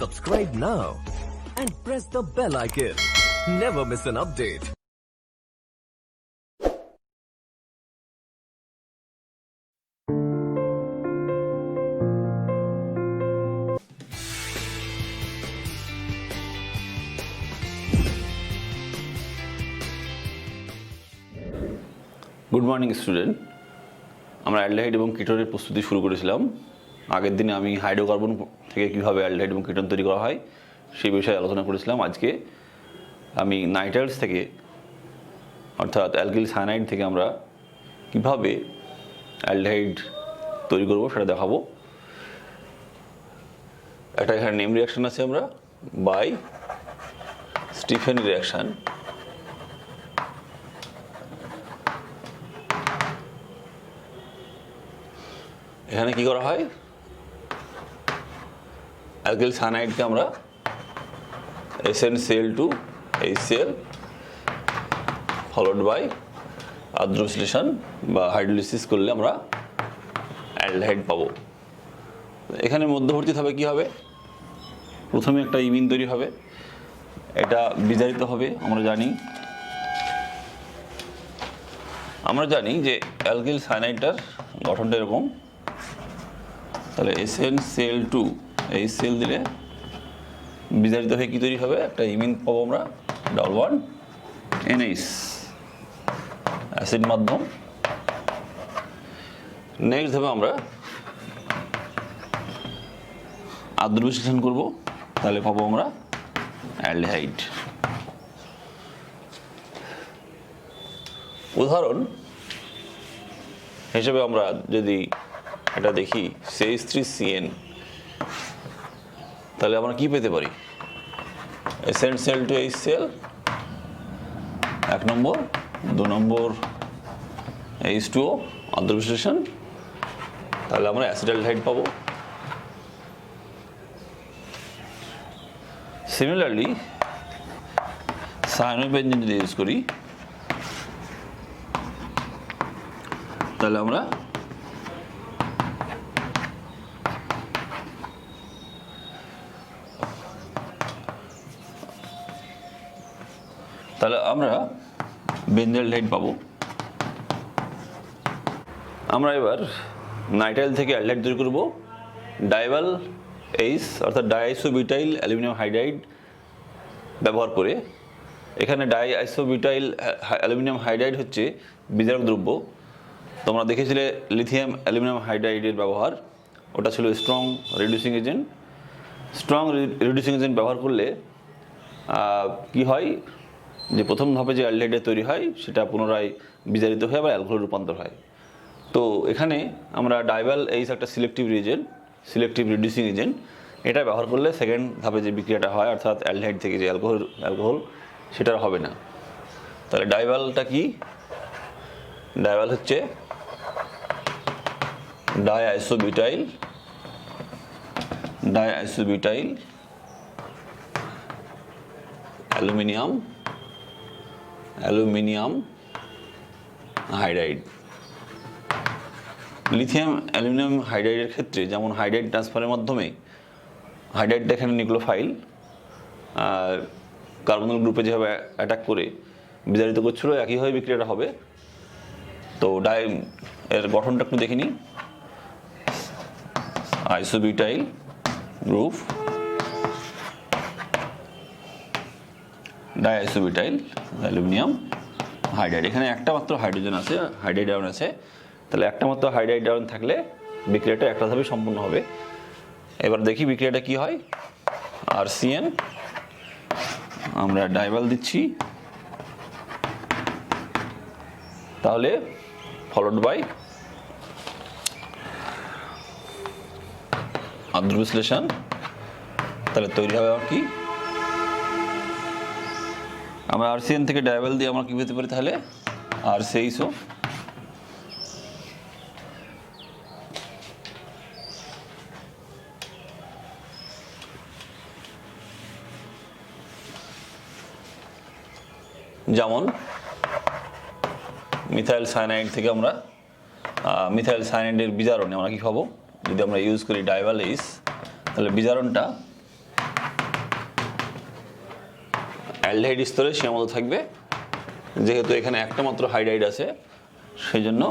Subscribe now and press the bell icon. Never miss an update. Good morning student, আমরা aldehyde এবং কিটোনের প্রস্তুতি শুরু করেছিলাম। আগের দিনে আমি হাইড্রোকার্বন থেকে কীভাবে অ্যালডিহাইড এবং কিটোন তৈরি করা হয় সেই বিষয়ে আলোচনা করেছিলাম। আজকে আমি নাইট্রাইটস থেকে অর্থাৎ অ্যালকিল সায়ানাইড থেকে আমরা কীভাবে অ্যালডিহাইড তৈরি করব সেটা দেখাবো। একটা এখানে নেম রিয়াকশান আছে আমরা বাই স্টিফেন রিয়াকশান। এখানে কি করা হয়, অ্যালকিল সায়ানাইডকে আমরা SnCl2 HCl ফলোড বাই আদ্র বিশ্লেষণ বা হাইড্রোলিসিস করলে আমরা অ্যালডিহাইড পাবো। এখানে মধ্যবর্তীভাবে কি হবে, প্রথমে একটা ইমিন তৈরি হবে, এটা বিজারিত হবে। আমরা জানি যে অ্যালকিল সায়ানাইডটার গঠনটা এরকম। তাহলে SnCl2 HCl দিলে বিজারিত হয়ে কী তৈরি হবে, একটা ইমিন পাবো আমরা, ডাবল বন্ড NH অ্যাসিড মাধ্যম। নেক্সট ধাপে আমরা আদ্র বিশ্লেষণ করব, তাহলে পাবো আমরা অ্যালডিহাইড। উদাহরণ হিসেবে আমরা যদি এটা দেখি CH3CN, তাহলে আমরা কি পেতে পারি, SnCl2 HCl 1 নম্বর, 2 নম্বর H2O আদ্র বিশ্লেষণ, তাহলে আমরা অ্যাসিটালডিহাইড পাবো। সিমিলারলি সায়ানোবেনজিন যদি ইউজ করি তাহলে আমরা বেনজালডিহাইড পাবো। আমরা এবার নাইট্রাইল থেকে অ্যালডিহাইড তৈরি করব ডাইভাল এইস অর্থাৎ ডাইআইসোবিউটাইল অ্যালুমিনিয়াম হাইড্রাইড ব্যবহার করে। এখানে ডাইআইসোবিউটাইল অ্যালুমিনিয়াম হাইড্রাইড হচ্ছে বিজারক দ্রব্য। তোমরা দেখেছিলে লিথিয়াম অ্যালুমিনিয়াম হাইড্রাইডের ব্যবহার, ওটা ছিল strong reducing agent. Strong reducing agent ব্যবহার করলে কি হয়, যে প্রথম ধাপে যে অ্যালডিহাইড তৈরি হয় সেটা পুনরায় বিজারিত হয়ে আবার অ্যালকোহলে রূপান্তর হয়। তো এখানে আমরা ডাইভাল এইস একটা selective Regent, selective reducing agent, এটা ব্যবহার করলে সেকেন্ড ধাপে যে বিক্রিয়াটা হয় অর্থাৎ অ্যালডিহাইড থেকে যে অ্যালকোহল সেটা হবে না। তাহলে ডাইভালটা কি, ডাইভাল হচ্ছে ডাইআইসোবিউটাইল অ্যালুমিনিয়াম হাইড্রাইড। লিথিয়াম অ্যালুমিনিয়াম হাইড্রাইডের ক্ষেত্রে যেমন হাইড্রাইড ট্রান্সফারের মাধ্যমে হাইড্রাইডটা এখানে নিউক্লিওফাইল কার্বনাল গ্রুপে যেভাবে অ্যাটাক করে বিজারিত করছিল একইভাবে বিক্রিয়াটা হবে। তো এর গঠনটা একটু দেখে নিই, আইসোবিউটাইল গ্রুপ, ডাইআইসোবিউটাইল অ্যালুমিনিয়াম হাইড্রাইড। এখানে একটা মাত্র হাইড্রোজেন আছে, হাইড্রাইড আয়ন আছে। তাহলে একটা মাত্র হাইড্রাইড আয়ন থাকলে বিক্রিয়াটা একটা ধাপে সম্পূর্ণ হবে। এবার দেখি বিক্রিয়াটা কি হয়। RCN আমরা ডাইভাল দিচ্ছি, তাহলে ফলোড বাই আদ্র বিশ্লেষণ, তাহলে তৈরি হবে আর কি, আমরা RCN থেকে ডাইভাল দিয়ে আমরা কি পেতে পারি, তাহলে RCHO। যেমন মিথাইল সায়ানাইড থেকে আমরা মিথাইল সায়ানাইডের বিজারণে আমরা কি পাবো, যদি আমরা ইউজ করি ডাইভাল এইস, তাহলে বিজারণটা অ্যালডিহাইড স্তরে সীমাবদ্ধ থাকবে, যেহেতু এখানে একটা মাত্র হাইড্রাইড আছে সেই জন্য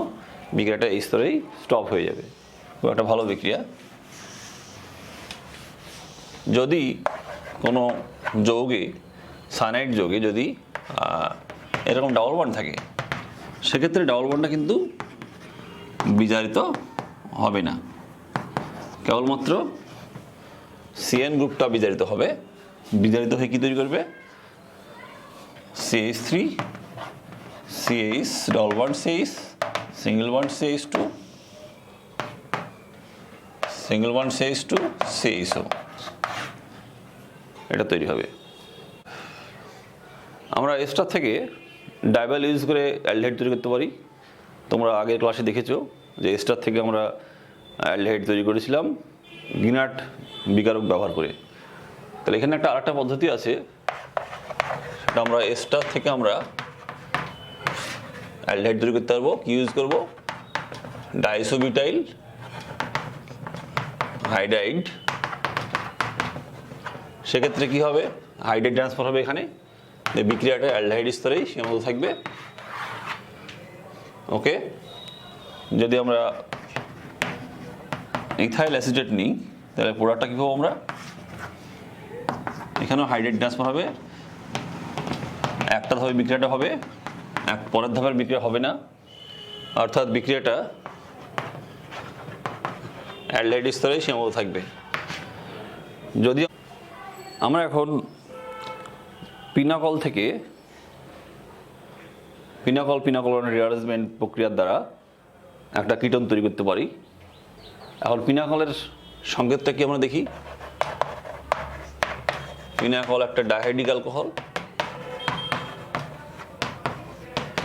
বিক্রিয়াটা এই স্তরেই স্টপ হয়ে যাবে। খুব একটা ভালো বিক্রিয়া। যদি কোনো যৌগে, সায়ানাইড যৌগে যদি এরকম ডাবল বন্ড থাকে, সেক্ষেত্রে ডাবল বন্ডটা কিন্তু বিজারিত হবে না, কেবলমাত্র সিএন গ্রুপটা বিজারিত হবে। বিজারিত হয়ে কি তৈরি করবে? CH3 CH double bond CH, single bond CH2, single bond CH2 CHO, এটা তৈরি হবে। আমরা এস্টার থেকে ডাইভাল ইউজ করে অ্যালডিহাইড তৈরি করতে পারি। তোমরা আগের ক্লাসে দেখেছো যে এস্টার থেকে আমরা অ্যালডিহাইড তৈরি করেছিলাম গ্রিনাট বিকারক ব্যবহার করে। তাহলে এখানে একটা আরেকটা পদ্ধতি আছে, সেটা আমরা এস্টার থেকে আমরা অ্যালডিহাইড তৈরি করতে পারবো। কি ইউজ করবো? ডাইসোবিউটাইল হাইড্রাইড। সেক্ষেত্রে কি হবে? হাইড্রাইড ট্রান্সফার হবে এখানে, বিক্রিয়াটা অ্যালডিহাইড স্তরেই সীমাবদ্ধ থাকবে। ওকে, যদি আমরা ইথাইল অ্যাসিটেট নিই তাহলে প্রোডাক্টটা কী পাবো আমরা? এখানেও হাইড্রাইড ট্রান্সফার হবে, একটা ধাপে বিক্রিয়াটা হবে, পরের ধাপের বিক্রিয়া হবে না, অর্থাৎ বিক্রিয়াটা অ্যালডিহাইড স্তরেই সীমাবদ্ধ থাকবে। যদি আমরা এখন পিনাকল থেকে পিনাকল রিঅ্যারেঞ্জমেন্ট প্রক্রিয়ার দ্বারা একটা কিটোন তৈরি করতে পারি। এখন পিনাকলের সংকেতটা কি আমরা দেখি। পিনাকল একটা ডাইহাইড্রিক অ্যালকোহল,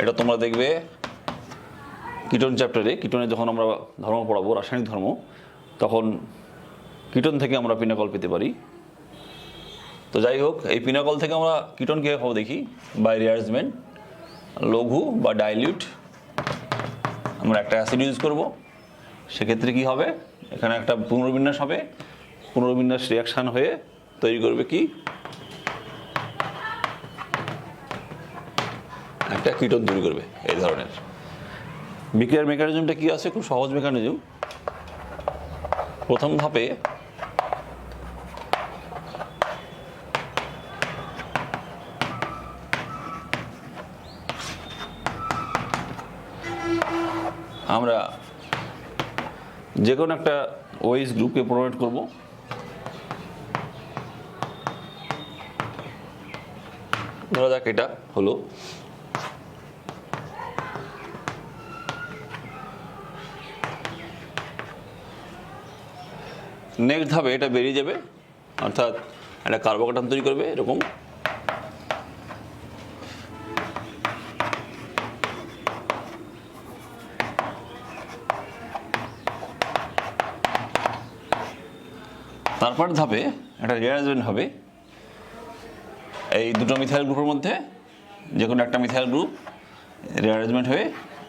এটা তোমরা দেখবে কিটোন চ্যাপ্টারে, কিটোনে যখন আমরা ধর্ম পড়াবো, রাসায়নিক ধর্ম, তখন কিটোন থেকে আমরা পিনাকল পেতে পারি। তো যাই হোক, এই পিনাকল থেকে আমরা কিটোন কীভাবে পাবো দেখি। বাই রিঅ্যারেঞ্জমেন্ট, লঘু বা ডাইলিউট আমরা একটা অ্যাসিড ইউজ করব। সেক্ষেত্রে কি হবে? এখানে একটা পুনর্বিন্যাস হবে, পুনর্বিন্যাস রিয়াকশান হয়ে তৈরি করবে কি? একটা কিটোন তৈরি করবে। এই ধরনের বিক্রিয়ার মেকানিজমটা কি আছে? খুব সহজ মেকানিজম। প্রথম ধাপে আমরা যে কোনো একটা ওএইচ গ্রুপকে প্রোভাইড করব। ধরা যাক এটা হলো, নেক্সট ধাপে এটা বেরিয়ে যাবে, অর্থাৎ একটা কার্বোকেটান তৈরি করবে এরকম। তারপর ধাপে একটা রিঅ্যারেঞ্জমেন্ট হবে এই দুটো মিথাইল গ্রুপের মধ্যে, যে কোনো একটা মিথাইল গ্রুপ রিঅ্যারেঞ্জমেন্ট হয়ে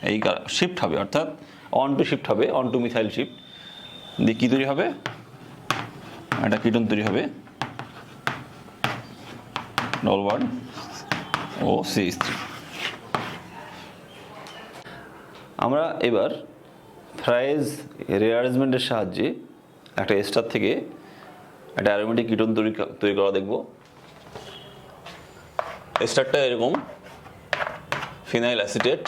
এই শিফট হবে, অর্থাৎ অন টু শিফট হবে, অন টু মিথাইল শিফট দিয়ে কী তৈরি হবে? একটা কিটোন তৈরি হবে, ডবল বন্ড ও CH3। আমরা এবার ফ্রাইজ রিঅ্যারেঞ্জমেন্টের সাহায্যে একটা এস্টার থেকে একটা অ্যারোমেটিক কিটোন তৈরি করা দেখব। এস্টারটা এরকম, phenyl acetate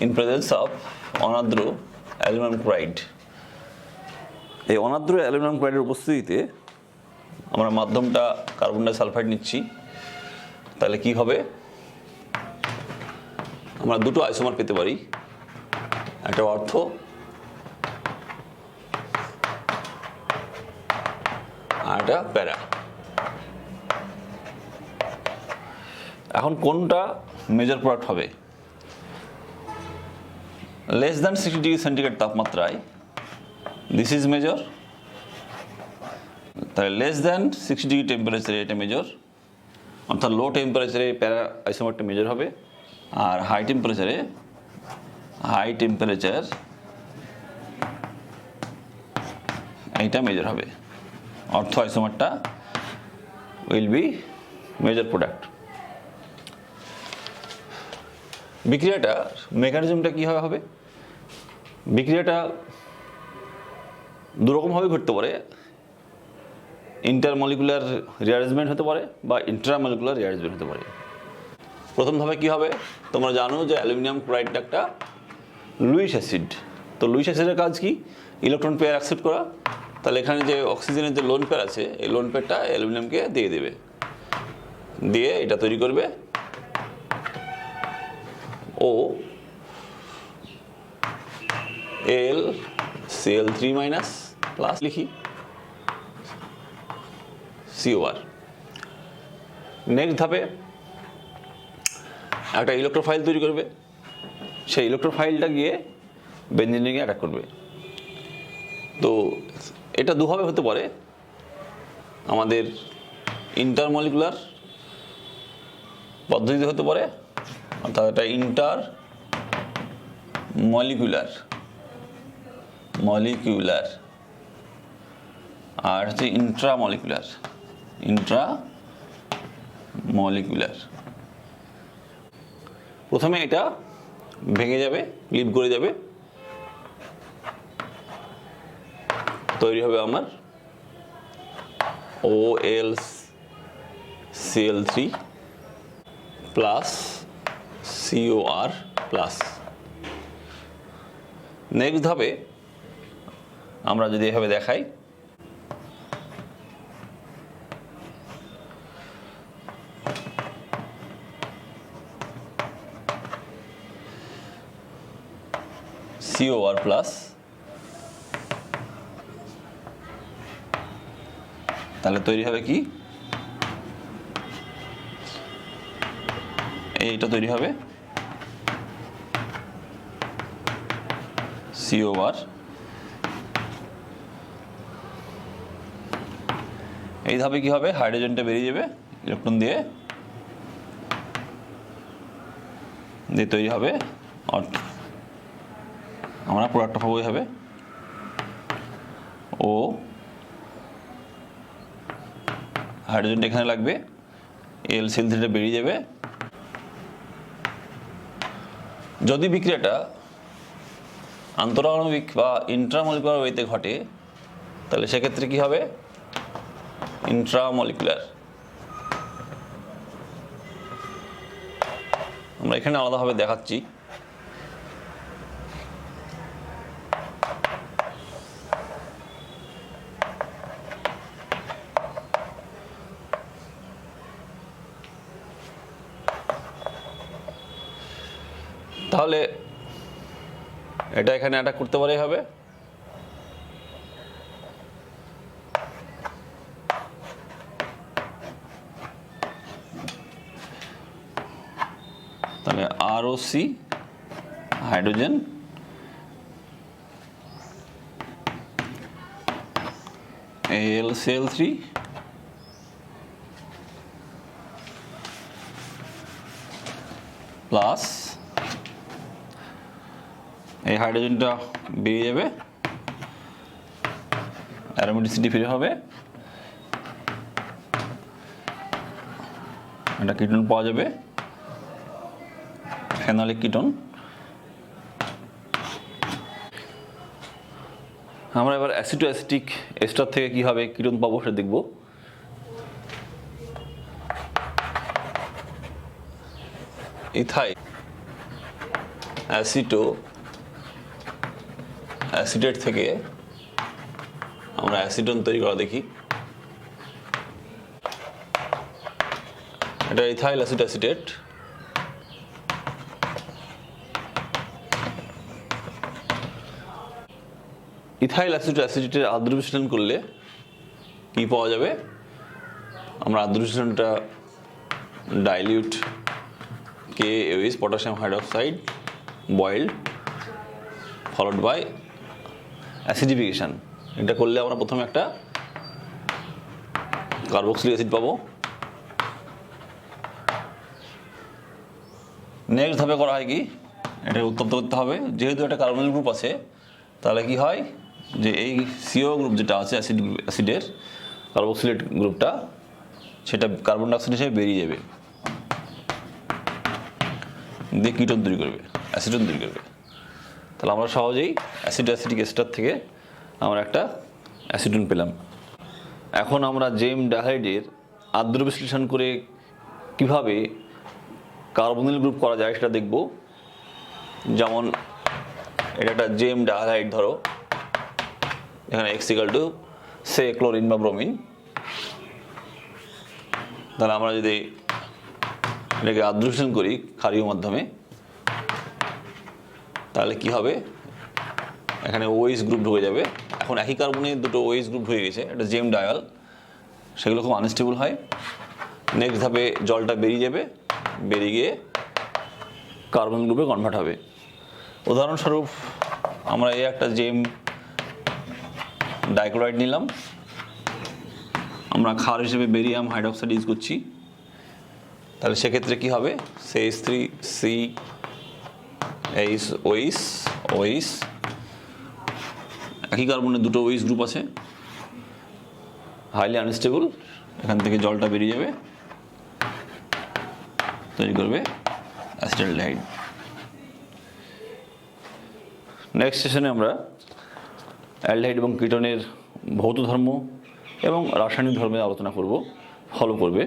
in presence of অনার্দ্র অ্যালুমিনিয়াম ক্লোরাইড। এই অনার্দ্র অ্যালুমিনিয়াম ক্লোরাইডের উপস্থিতিতে আমরা মাধ্যমটা কার্বন ডাই সালফাইড নিচ্ছি। তাহলে কি হবে? আমরা দুটো আইসোমার পেতে পারি, একটা অর্থ আর একটা প্যারা। এখন কোনটা মেজর প্রোডাক্ট হবে? লেস দ্যান 60 ডিগ্রি সেন্টিগ্রেড তাপমাত্রায় দিস ইজ মেজর। তাহলে লেস দ্যান 60 ডিগ্রি টেম্পারেচারে এটা মেজর, অর্থাৎ লো টেম্পারেচারে প্যারা আইসোমারটা মেজর হবে। আর হাই টেম্পারেচার এইটা মেজর হবে, অর্থ আইসোমারটা will be major product. বিক্রিয়াটা মেকানিজমটা কীভাবে হবে? বিক্রিয়াটা দুরকমভাবে ঘটতে পারে, ইন্টারমলিকুলার রিঅ্যারেঞ্জমেন্ট হতে পারে বা ইন্ট্রামলিকুলার রিঅ্যারেঞ্জমেন্ট হতে পারে। প্রথম ধাপে কী হবে? তোমরা জানো যে অ্যালুমিনিয়াম ক্লোরাইডটা একটা লুইস অ্যাসিড। তো লুইস অ্যাসিডের কাজ কি? ইলেকট্রন পেয়ার অ্যাকসেপ্ট করা। তাহলে এখানে যে অক্সিজেনের যে লোন পেয়ার আছে, এই লোন পেয়ারটা অ্যালুমিনিয়ামকে দিয়ে দেবে, দিয়ে এটা তৈরি করবে ও এল Cl3 মাইনাস প্লাস লিখি COR। নেক্সট ধাপে একটা ইলেকট্রোফাইল তৈরি করবে, সেই ইলেকট্রোফাইলটা গিয়ে বেঞ্জিনকে অ্যাটাক করবে। তো এটা দুভাবে হতে পারে, আমাদের ইন্টারমলিকুলার পদ্ধতিতে হতে পারে, অর্থাৎ এটা মলিকুলার আর হচ্ছে ইন্ট্রামলিকুলার। প্রথমে এটা ভেঙে যাবে, ক্লিপ করে যাবে, তৈরি হবে আমার OlCl3 plus COR plus. Next ধাপে আমরা যদি এভাবে দেখাই, COR প্লাস, তাহলে তৈরি হবে কি? এইটা তৈরি হবে COR। এই ধাপে কি হবে? হাইড্রোজেনটা বেরিয়ে যাবে ইলেকট্রন দিয়ে তৈরি হবে, আমরা প্রোডাক্টটা পাবো হবে ও হাইড্রোজেনটা এখানে লাগবে, Cl3টা বেরিয়ে যাবে। যদি বিক্রিয়াটা আন্তঃআণবিক বা ইন্ট্রামলিকুলার ওয়েতে ঘটে, তাহলে সেক্ষেত্রে কি হবে? ইন্ট্রামলিকুলার। আমরা এখানে আলাদাভাবে দেখাচ্ছি। তাহলে এটা এখানে অ্যাটাক করতে পারে হবে, তাহলে ROC হাইড্রোজেন AlCl3 প্লাস, এই হাইড্রোজেনটা বেরিয়ে যাবে, অ্যারোমেটিসিটি ফিরে হবে, একটা কিটোন পাওয়া যাবে, ফেনলিক কিটোন। আমরা এবার অ্যাসিড টু অ্যাসিটিক এস্টার থেকে কীভাবে কিটোন পাবো সেটা দেখব। ইথাইল অ্যাসিডেট থেকে আমরা অ্যাসিডন তৈরি করা দেখি। এটা ইথাইল অ্যাসিডেট। ইথাইল অ্যাসিডেটের আদ্র বিশ্লেষণ করলে কি পাওয়া যাবে? আমরা আদ্র বিশ্লেষণটা dilute KOH potassium hydroxide boiled followed by acidification, এটা করলে আমরা প্রথমে একটা কার্বক্সিলিক অ্যাসিড পাবো। নেক্সট ধাপে করা হয় কি? এটা উত্তপ্ত করতে হবে। যেহেতু একটা কার্বনিল গ্রুপ আছে, তাহলে কি হয় যে এই CO গ্রুপ যেটা আছে অ্যাসিডের কার্বক্সিলেট গ্রুপটা, সেটা কার্বন ডাইঅক্সাইড হিসেবে বেরিয়ে যাবে, দিয়ে কিটোন তৈরি করবে, অ্যাসিটোন তৈরি করবে। তাহলে আমরা সহজেই অ্যাসিড অ্যাসিটিক এস্টার থেকে আমরা একটা অ্যাসিটোন পেলাম। এখন আমরা জেম ডাইহাইডের আদ্র বিশ্লেষণ করে কিভাবে কার্বনিল গ্রুপ করা যায় সেটা দেখব। যেমন এটা একটা জেম ডাইহাইড, ধরো এখানে x সে ক্লোরিন বা ব্রোমিন। তাহলে আমরা যদি এটাকে আদ্র বিশ্লেষণ করি ক্ষারীয় মাধ্যমে, তাহলে কি হবে, এখানে OH গ্রুপ ঢুকে যাবে। এখন একই কার্বনে দুটো OH গ্রুপ হয়ে গেছে, এটা জেম ডায়াল, সেগুলো খুব আনস্টেবল হয়। নেক্সট ধাপে জলটা বেরিয়ে যাবে, বেরিয়ে গিয়ে কার্বন গ্রুপে কনভার্ট হবে। উদাহরণস্বরূপ আমরা এই একটা জেম ডাইক্লোরাইড নিলাম, আমরা ক্ষার হিসেবে বেরিয়াম হাইড্রোক্সাইড ইউজ করছি। তাহলে সেক্ষেত্রে কি হবে, CH3COH, একই কার্বনে দুটো OH গ্রুপ আছে, হাইলি আনস্টেবল। এখান থেকে জলটা বেরিয়ে যাবে, তৈরি করবে অ্যাসিটালডিহাইড। নেক্সট সেশনে আমরা অ্যালডিহাইড এবং কিটোনের ভৌত ধর্ম এবং রাসায়নিক ধর্মের আলোচনা করব, ফলো করবে।